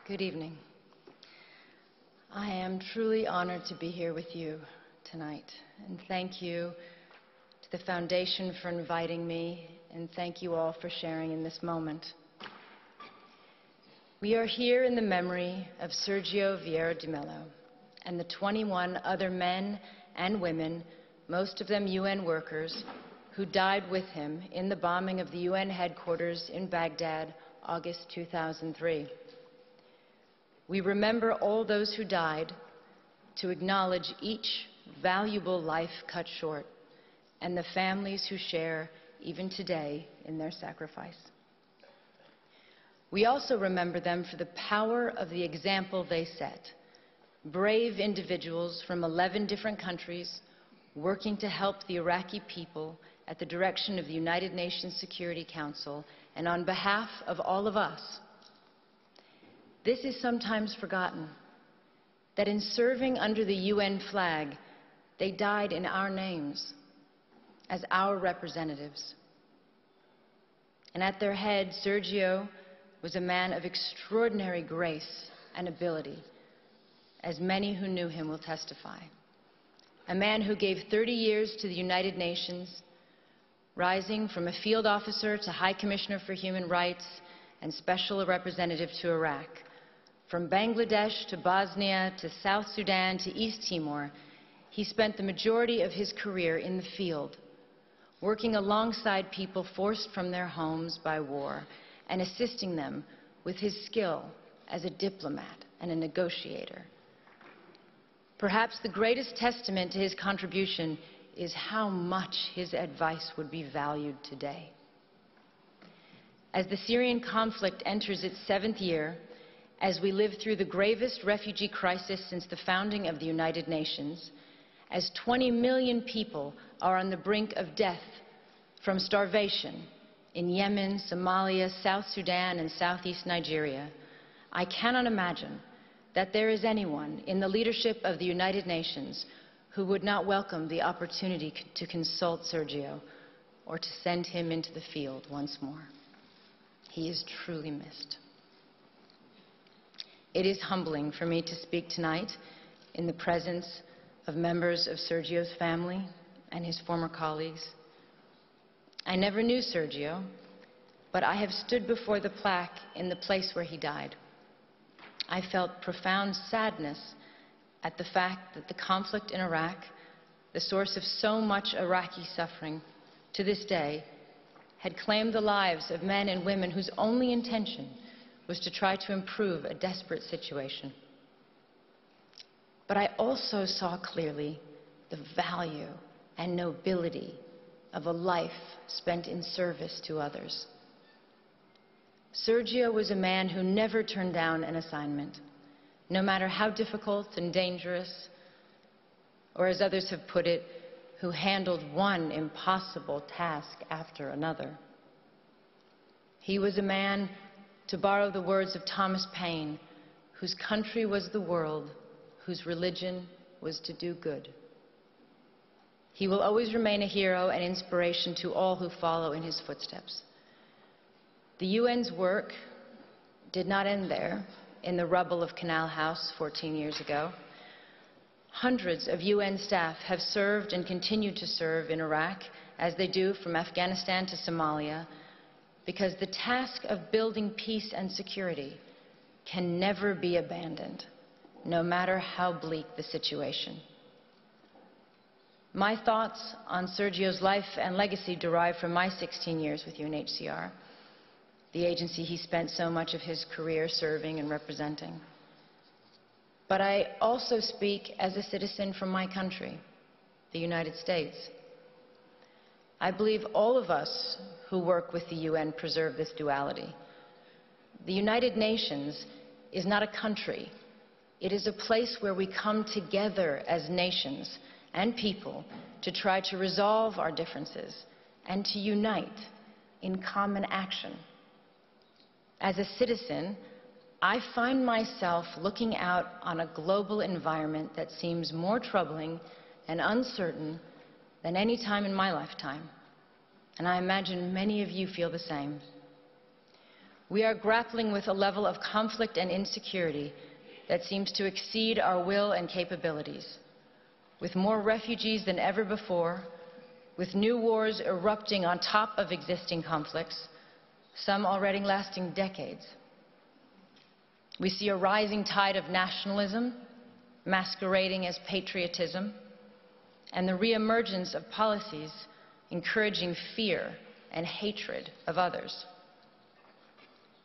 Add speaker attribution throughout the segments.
Speaker 1: Good evening. I am truly honored to be here with you tonight, and thank you to the Foundation for inviting me, and thank you all for sharing in this moment. We are here in the memory of Sergio Vieira de Mello and the 21 other men and women, most of them UN workers, who died with him in the bombing of the UN headquarters in Baghdad, August 2003. We remember all those who died to acknowledge each valuable life cut short and the families who share, even today, in their sacrifice. We also remember them for the power of the example they set. Brave individuals from 11 different countries working to help the Iraqi people at the direction of the United Nations Security Council and on behalf of all of us. This is sometimes forgotten, that in serving under the UN flag, they died in our names, as our representatives. And at their head, Sergio was a man of extraordinary grace and ability, as many who knew him will testify. A man who gave 30 years to the United Nations, rising from a field officer to High Commissioner for Human Rights and Special Representative to Iraq. From Bangladesh to Bosnia to South Sudan to East Timor, he spent the majority of his career in the field, working alongside people forced from their homes by war and assisting them with his skill as a diplomat and a negotiator. Perhaps the greatest testament to his contribution is how much his advice would be valued today. As the Syrian conflict enters its 7th year, as we live through the gravest refugee crisis since the founding of the United Nations, as 20 million people are on the brink of death from starvation in Yemen, Somalia, South Sudan, and Southeast Nigeria, I cannot imagine that there is anyone in the leadership of the United Nations who would not welcome the opportunity to consult Sergio or to send him into the field once more. He is truly missed. It is humbling for me to speak tonight in the presence of members of Sergio's family and his former colleagues. I never knew Sergio, but I have stood before the plaque in the place where he died. I felt profound sadness at the fact that the conflict in Iraq, the source of so much Iraqi suffering to this day, had claimed the lives of men and women whose only intention was to try to improve a desperate situation. But I also saw clearly the value and nobility of a life spent in service to others. Sergio was a man who never turned down an assignment, no matter how difficult and dangerous, or as others have put it, who handled one impossible task after another. He was a man, to borrow the words of Thomas Paine, whose country was the world, whose religion was to do good. He will always remain a hero and inspiration to all who follow in his footsteps. The UN's work did not end there, in the rubble of Canal House 14 years ago. Hundreds of UN staff have served and continue to serve in Iraq, as they do from Afghanistan to Somalia, because the task of building peace and security can never be abandoned, no matter how bleak the situation. My thoughts on Sergio's life and legacy derive from my 16 years with UNHCR, the agency he spent so much of his career serving and representing. But I also speak as a citizen from my country, the United States. I believe all of us who work with the UN preserve this duality. The United Nations is not a country. It is a place where we come together as nations and people to try to resolve our differences and to unite in common action. As a citizen, I find myself looking out on a global environment that seems more troubling and uncertain than any time in my lifetime. And I imagine many of you feel the same. We are grappling with a level of conflict and insecurity that seems to exceed our will and capabilities, with more refugees than ever before, with new wars erupting on top of existing conflicts, some already lasting decades. We see a rising tide of nationalism, masquerading as patriotism, and the reemergence of policies encouraging fear and hatred of others.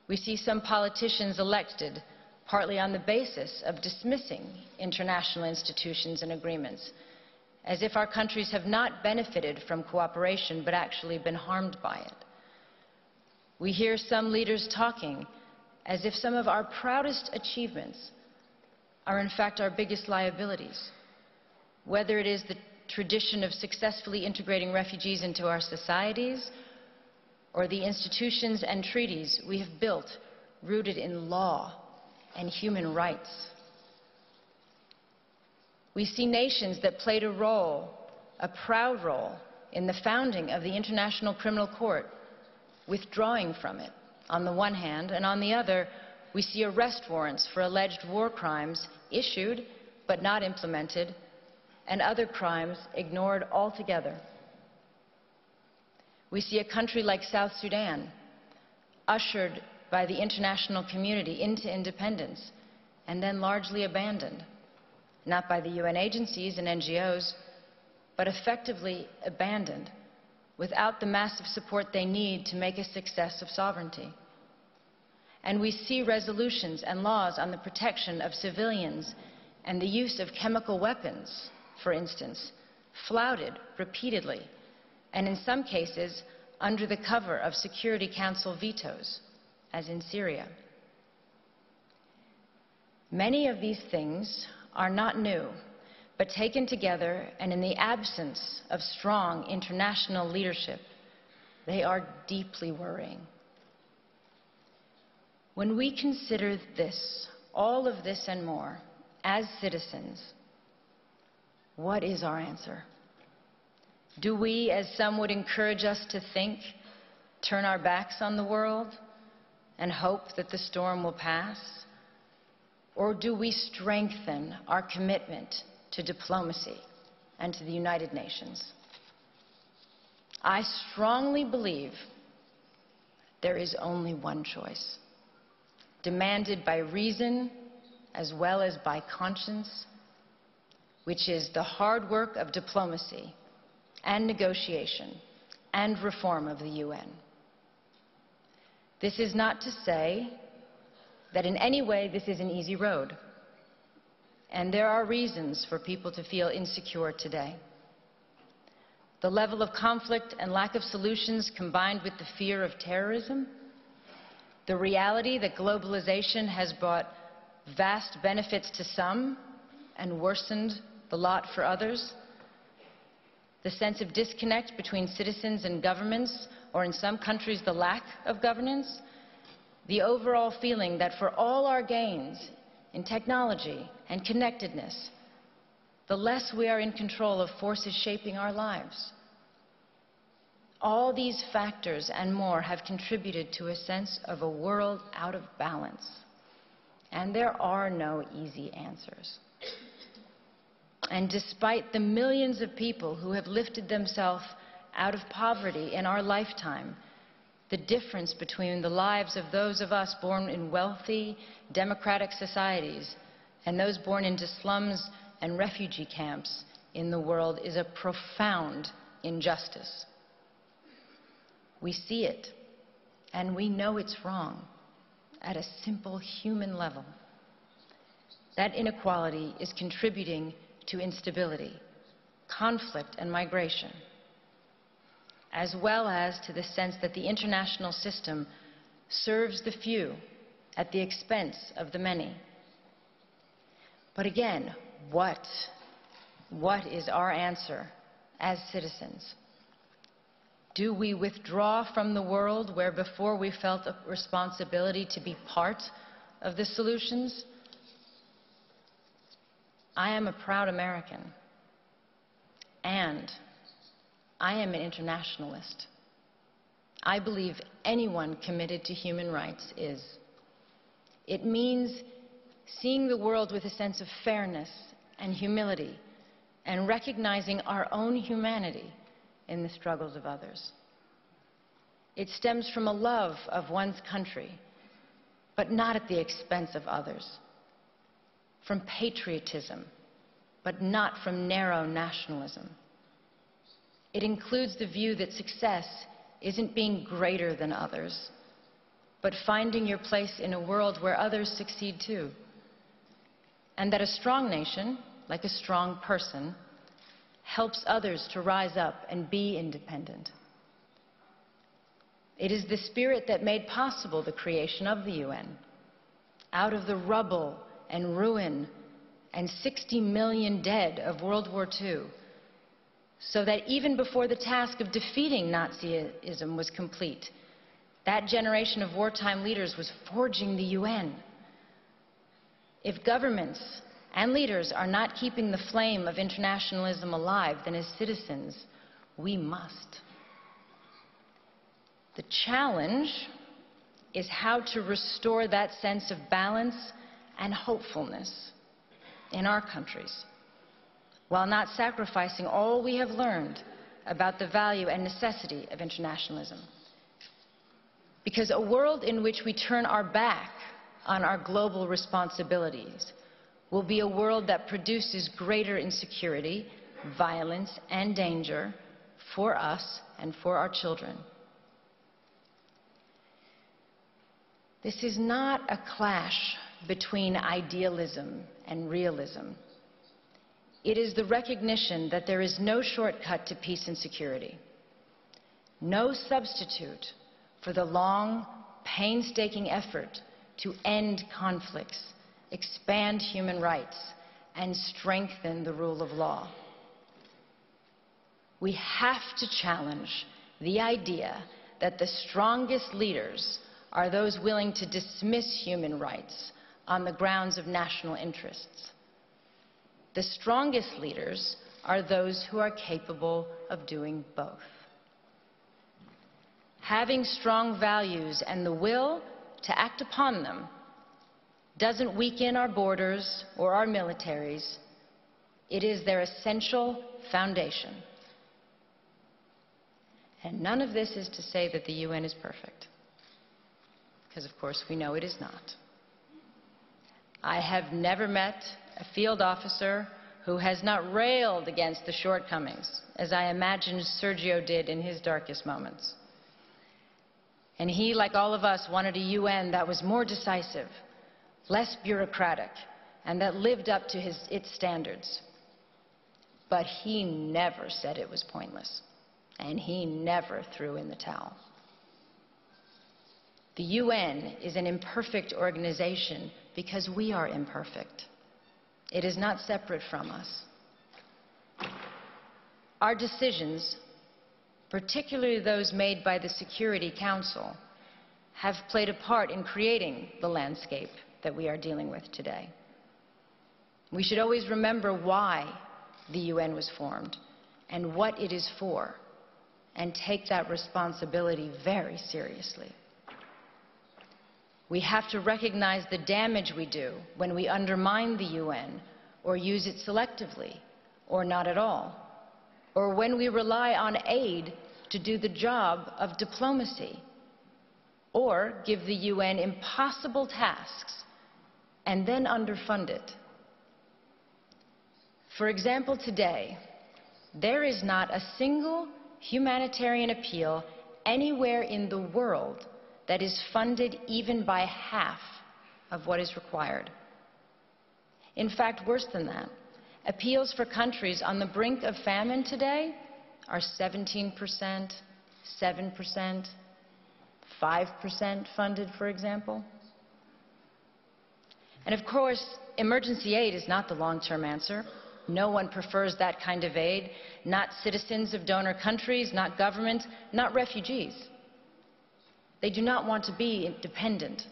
Speaker 1: We see some politicians elected partly on the basis of dismissing international institutions and agreements, as if our countries have not benefited from cooperation but actually been harmed by it. We hear some leaders talking as if some of our proudest achievements are in fact our biggest liabilities, whether it is the tradition of successfully integrating refugees into our societies or the institutions and treaties we have built rooted in law and human rights. We see nations that played a role, a proud role, in the founding of the International Criminal Court, withdrawing from it on the one hand, and on the other, we see arrest warrants for alleged war crimes issued but not implemented, and other crimes ignored altogether. We see a country like South Sudan, ushered by the international community into independence, and then largely abandoned, not by the UN agencies and NGOs, but effectively abandoned, without the massive support they need to make a success of sovereignty. And we see resolutions and laws on the protection of civilians and the use of chemical weapons, for instance, flouted repeatedly, and in some cases under the cover of Security Council vetoes, as in Syria. Many of these things are not new, but taken together and in the absence of strong international leadership, they are deeply worrying. When we consider this, all of this and more, as citizens, what is our answer? Do we, as some would encourage us to think, turn our backs on the world and hope that the storm will pass? Or do we strengthen our commitment to diplomacy and to the United Nations? I strongly believe there is only one choice, demanded by reason as well as by conscience, which is the hard work of diplomacy and negotiation and reform of the UN. This is not to say that in any way this is an easy road, and there are reasons for people to feel insecure today. The level of conflict and lack of solutions, combined with the fear of terrorism, the reality that globalization has brought vast benefits to some and worsened the lot for others, the sense of disconnect between citizens and governments, or in some countries the lack of governance, the overall feeling that for all our gains in technology and connectedness, the less we are in control of forces shaping our lives. All these factors and more have contributed to a sense of a world out of balance. And there are no easy answers. And despite the millions of people who have lifted themselves out of poverty in our lifetime, the difference between the lives of those of us born in wealthy, democratic societies and those born into slums and refugee camps in the world is a profound injustice. We see it, and we know it's wrong at a simple human level. That inequality is contributing to instability, conflict, and migration, as well as to the sense that the international system serves the few at the expense of the many. But again, what is our answer as citizens? Do we withdraw from the world where before we felt a responsibility to be part of the solutions? I am a proud American, and I am an internationalist. I believe anyone committed to human rights is. It means seeing the world with a sense of fairness and humility, and recognizing our own humanity in the struggles of others. It stems from a love of one's country, but not at the expense of others. From patriotism, but not from narrow nationalism. It includes the view that success isn't being greater than others, but finding your place in a world where others succeed too. And that a strong nation, like a strong person, helps others to rise up and be independent. It is the spirit that made possible the creation of the UN. Out of the rubble and ruin and 60 million dead of World War II, so that even before the task of defeating Nazism was complete, that generation of wartime leaders was forging the UN. If governments and leaders are not keeping the flame of internationalism alive, then as citizens, we must. The challenge is how to restore that sense of balance and hopefulness in our countries, while not sacrificing all we have learned about the value and necessity of internationalism. Because a world in which we turn our back on our global responsibilities will be a world that produces greater insecurity, violence, and danger for us and for our children. This is not a clash between idealism and realism. It is the recognition that there is no shortcut to peace and security, no substitute for the long, painstaking effort to end conflicts, expand human rights, and strengthen the rule of law. We have to challenge the idea that the strongest leaders are those willing to dismiss human rights on the grounds of national interests. The strongest leaders are those who are capable of doing both. Having strong values and the will to act upon them doesn't weaken our borders or our militaries. It is their essential foundation. And none of this is to say that the UN is perfect, because of course we know it is not. I have never met a field officer who has not railed against the shortcomings, as I imagine Sergio did in his darkest moments. And he, like all of us, wanted a UN that was more decisive, less bureaucratic, and that lived up to its standards. But he never said it was pointless, and he never threw in the towel. The UN is an imperfect organization because we are imperfect. It is not separate from us. Our decisions, particularly those made by the Security Council, have played a part in creating the landscape that we are dealing with today. We should always remember why the UN was formed and what it is for, and take that responsibility very seriously. We have to recognize the damage we do when we undermine the UN or use it selectively or not at all, or when we rely on aid to do the job of diplomacy, or give the UN impossible tasks and then underfund it. For example, today, there is not a single humanitarian appeal anywhere in the world that is funded even by half of what is required. In fact, worse than that, appeals for countries on the brink of famine today are 17%, 7%, 5% funded, for example. And of course, emergency aid is not the long-term answer. No one prefers that kind of aid, not citizens of donor countries, not governments, not refugees. They do not want to be dependent.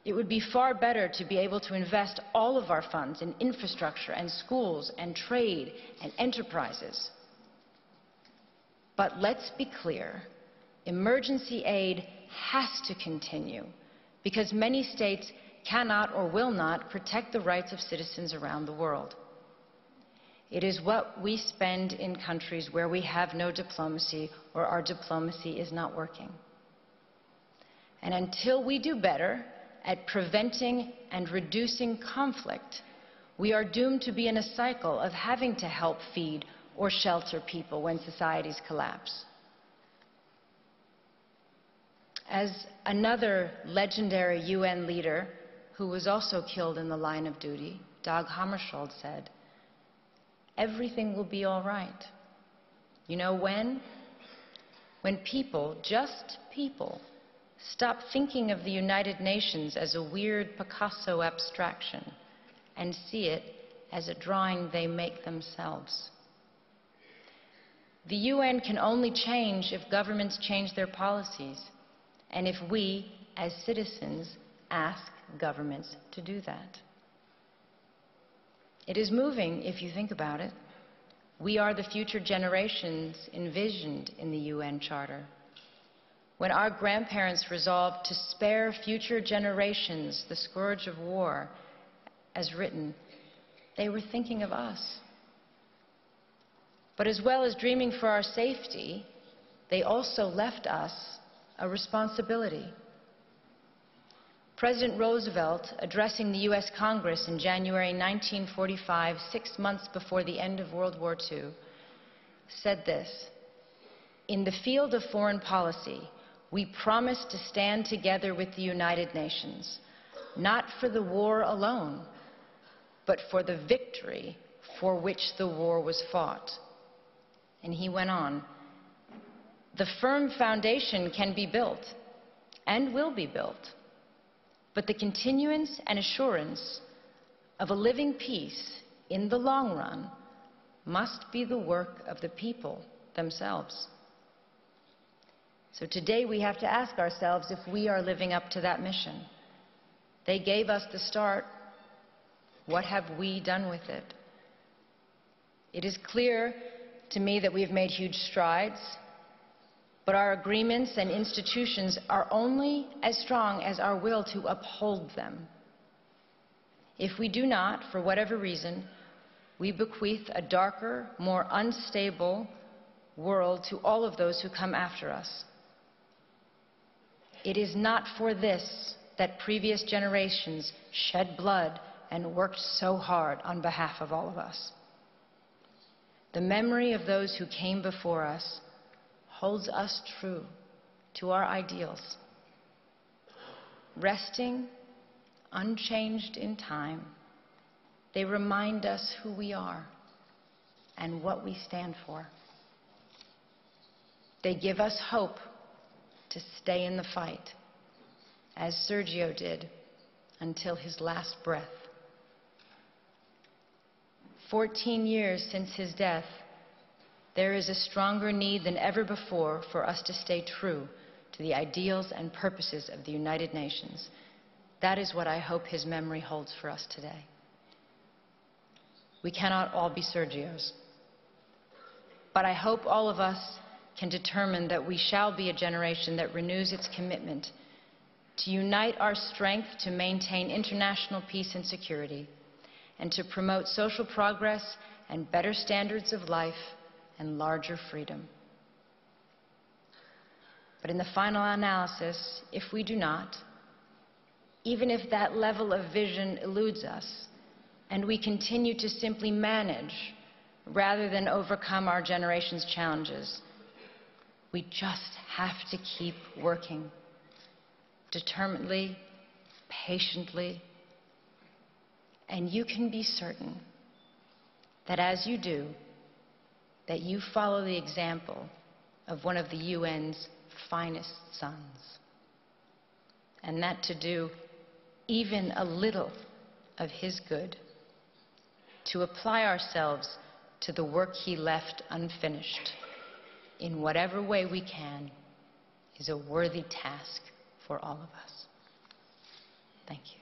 Speaker 1: It would be far better to be able to invest all of our funds in infrastructure and schools and trade and enterprises. But let's be clear, emergency aid has to continue because many states cannot or will not protect the rights of citizens around the world. It is what we spend in countries where we have no diplomacy or our diplomacy is not working. And until we do better at preventing and reducing conflict, we are doomed to be in a cycle of having to help feed or shelter people when societies collapse. As another legendary UN leader who was also killed in the line of duty, Dag Hammarskjöld, said, "Everything will be all right." You know when? When people, just people, stop thinking of the United Nations as a weird Picasso abstraction and see it as a drawing they make themselves. The UN can only change if governments change their policies, and if we, as citizens, ask governments to do that. It is moving if you think about it. We are the future generations envisioned in the UN Charter. When our grandparents resolved to spare future generations the scourge of war, as written, they were thinking of us. But as well as dreaming for our safety, they also left us a responsibility. President Roosevelt, addressing the US Congress in January 1945, 6 months before the end of World War II, said this: "In the field of foreign policy, we promise to stand together with the United Nations, not for the war alone, but for the victory for which the war was fought." And he went on, "The firm foundation can be built and will be built, but the continuance and assurance of a living peace in the long run must be the work of the people themselves." So today we have to ask ourselves if we are living up to that mission. They gave us the start. What have we done with it? It is clear to me that we have made huge strides, but our agreements and institutions are only as strong as our will to uphold them. If we do not, for whatever reason, we bequeath a darker, more unstable world to all of those who come after us. It is not for this that previous generations shed blood and worked so hard on behalf of all of us. The memory of those who came before us holds us true to our ideals. Resting, unchanged in time, they remind us who we are and what we stand for. They give us hope to stay in the fight, as Sergio did until his last breath. 14 years since his death, there is a stronger need than ever before for us to stay true to the ideals and purposes of the United Nations. That is what I hope his memory holds for us today. We cannot all be Sergios, but I hope all of us can determine that we shall be a generation that renews its commitment to unite our strength to maintain international peace and security, and to promote social progress and better standards of life and larger freedom. But in the final analysis, if we do not, even if that level of vision eludes us, and we continue to simply manage rather than overcome our generation's challenges, we just have to keep working determinedly, patiently, and you can be certain that as you do, that you follow the example of one of the UN's finest sons, and that to do even a little of his good, to apply ourselves to the work he left unfinished in whatever way we can, is a worthy task for all of us. Thank you.